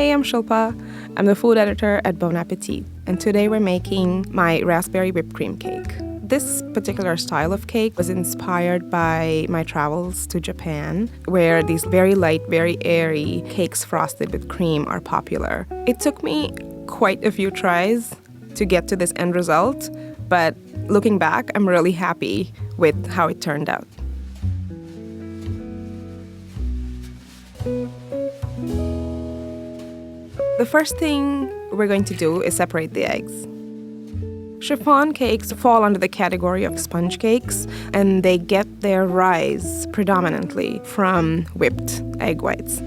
Hey, I'm Shilpa. I'm the food editor at Bon Appetit, and today we're making my raspberry whipped cream cake. This particular style of cake was inspired by my travels to Japan, where these very light, very airy cakes frosted with cream are popular. It took me quite a few tries to get to this end result, but looking back, I'm really happy with how it turned out. The first thing we're going to do is separate the eggs. Chiffon cakes fall under the category of sponge cakes, and they get their rise predominantly from whipped egg whites.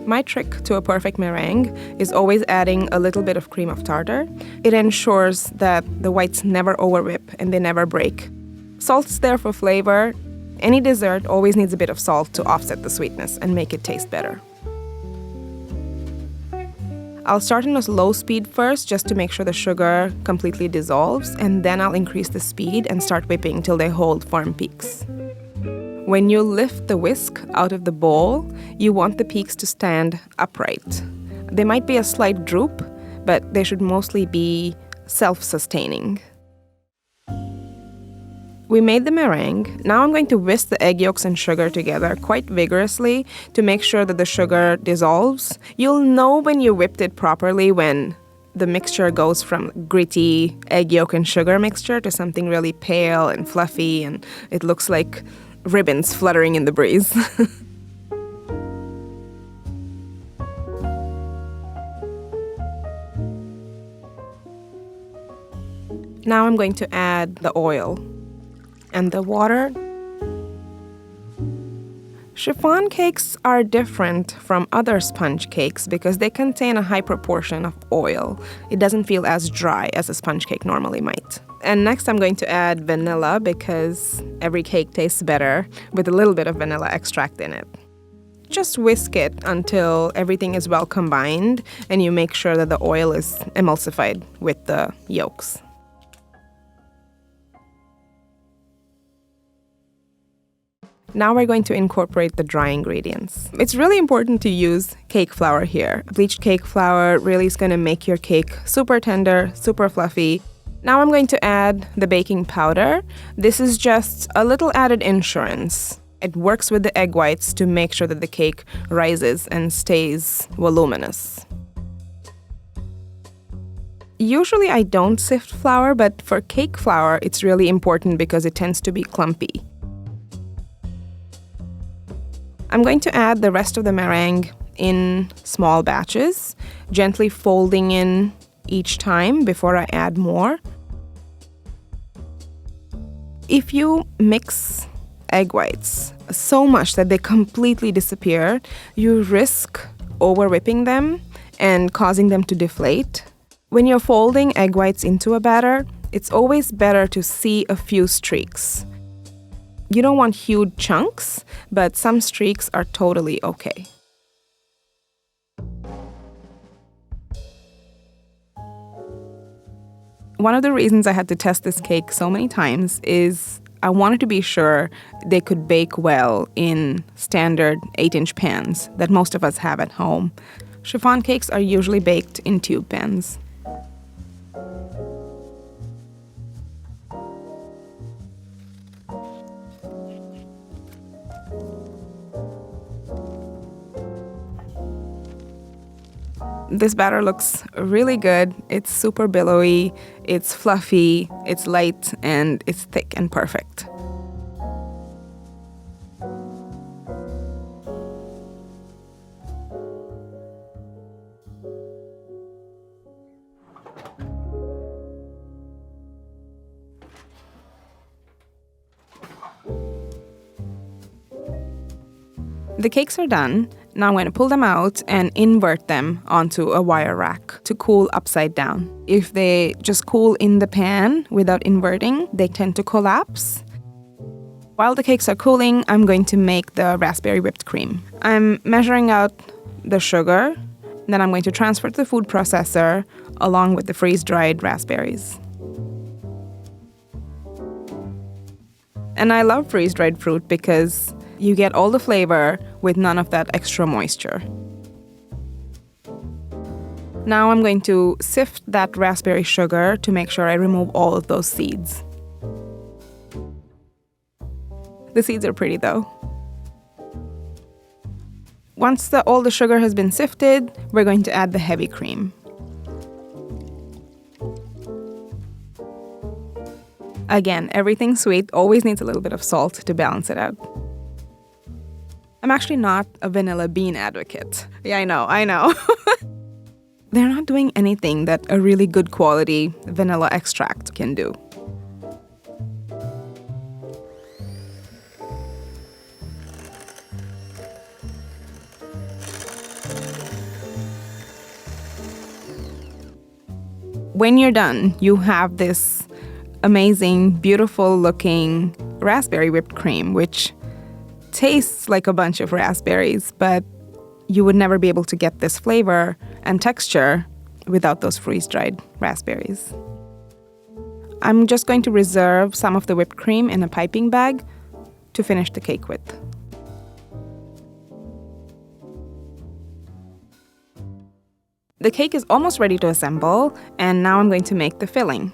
My trick to a perfect meringue is always adding a little bit of cream of tartar. It ensures that the whites never overwhip and they never break. Salt's there for flavor. Any dessert always needs a bit of salt to offset the sweetness and make it taste better. I'll start on a low speed first just to make sure the sugar completely dissolves, and then I'll increase the speed and start whipping till they hold firm peaks. When you lift the whisk out of the bowl, you want the peaks to stand upright. They might be a slight droop, but they should mostly be self-sustaining. We made the meringue. Now I'm going to whisk the egg yolks and sugar together quite vigorously to make sure that the sugar dissolves. You'll know when you whipped it properly when the mixture goes from gritty egg yolk and sugar mixture to something really pale and fluffy, and it looks like ribbons fluttering in the breeze. Now I'm going to add the oil and the water. Chiffon cakes are different from other sponge cakes because they contain a high proportion of oil. It doesn't feel as dry as a sponge cake normally might. And next I'm going to add vanilla because every cake tastes better with a little bit of vanilla extract in it. Just whisk it until everything is well combined and you make sure that the oil is emulsified with the yolks. Now we're going to incorporate the dry ingredients. It's really important to use cake flour here. Bleached cake flour really is going to make your cake super tender, super fluffy. Now I'm going to add the baking powder. This is just a little added insurance. It works with the egg whites to make sure that the cake rises and stays voluminous. Usually I don't sift flour, but for cake flour it's really important because it tends to be clumpy. I'm going to add the rest of the meringue in small batches, gently folding in each time before I add more. If you mix egg whites so much that they completely disappear, you risk over-whipping them and causing them to deflate. When you're folding egg whites into a batter, it's always better to see a few streaks. You don't want huge chunks, but some streaks are totally okay. One of the reasons I had to test this cake so many times is I wanted to be sure they could bake well in standard 8-inch pans that most of us have at home. Chiffon cakes are usually baked in tube pans. This batter looks really good. It's super billowy, it's fluffy, it's light, and it's thick and perfect. The cakes are done. Now I'm going to pull them out and invert them onto a wire rack to cool upside down. If they just cool in the pan without inverting, they tend to collapse. While the cakes are cooling, I'm going to make the raspberry whipped cream. I'm measuring out the sugar, then I'm going to transfer to the food processor along with the freeze-dried raspberries. And I love freeze-dried fruit because you get all the flavor with none of that extra moisture. Now I'm going to sift that raspberry sugar to make sure I remove all of those seeds. The seeds are pretty though. Once all the sugar has been sifted, we're going to add the heavy cream. Again, everything sweet always needs a little bit of salt to balance it out. I'm actually not a vanilla bean advocate. Yeah, I know. They're not doing anything that a really good quality vanilla extract can do. When you're done, you have this amazing, beautiful looking raspberry whipped cream, which tastes like a bunch of raspberries, but you would never be able to get this flavor and texture without those freeze-dried raspberries. I'm just going to reserve some of the whipped cream in a piping bag to finish the cake with. The cake is almost ready to assemble, and now I'm going to make the filling.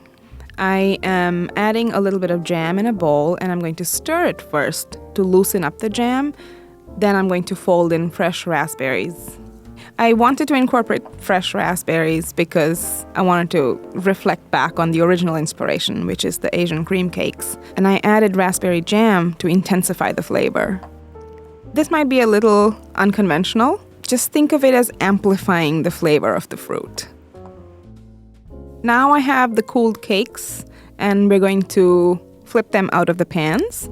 I am adding a little bit of jam in a bowl, and I'm going to stir it first to loosen up the jam. Then I'm going to fold in fresh raspberries. I wanted to incorporate fresh raspberries because I wanted to reflect back on the original inspiration, which is the Asian cream cakes. And I added raspberry jam to intensify the flavor. This might be a little unconventional. Just think of it as amplifying the flavor of the fruit. Now I have the cooled cakes, and we're going to flip them out of the pans.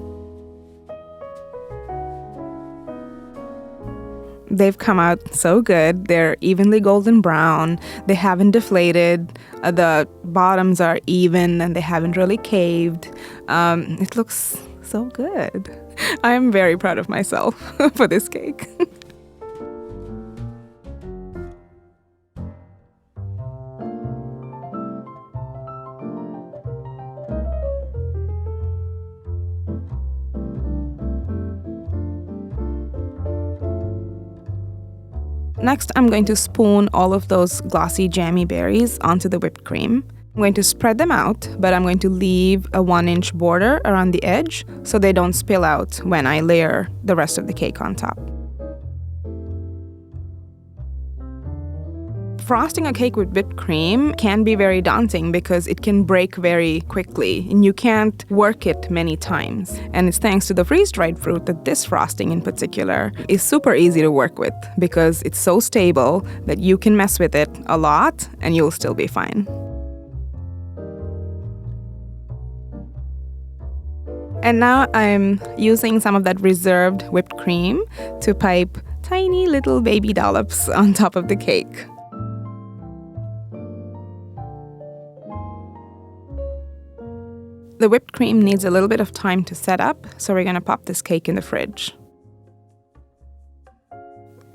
They've come out so good. They're evenly golden brown. They haven't deflated. The bottoms are even, and they haven't really caved. It looks so good. I'm very proud of myself for this cake. Next, I'm going to spoon all of those glossy, jammy berries onto the whipped cream. I'm going to spread them out, but I'm going to leave a 1-inch border around the edge so they don't spill out when I layer the rest of the cake on top. Frosting a cake with whipped cream can be very daunting because it can break very quickly and you can't work it many times. And it's thanks to the freeze-dried fruit that this frosting in particular is super easy to work with because it's so stable that you can mess with it a lot and you'll still be fine. And now I'm using some of that reserved whipped cream to pipe tiny little baby dollops on top of the cake. The whipped cream needs a little bit of time to set up, so we're going to pop this cake in the fridge.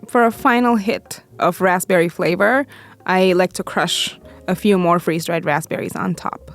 For a final hit of raspberry flavor, I like to crush a few more freeze-dried raspberries on top.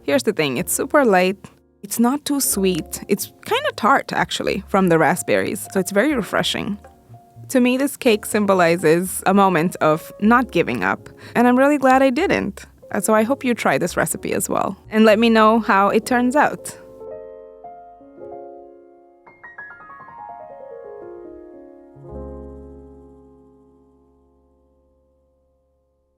Here's the thing, it's super light. It's not too sweet. It's kind of tart, actually, from the raspberries, so it's very refreshing. To me, this cake symbolizes a moment of not giving up, and I'm really glad I didn't. So I hope you try this recipe as well. And let me know how it turns out.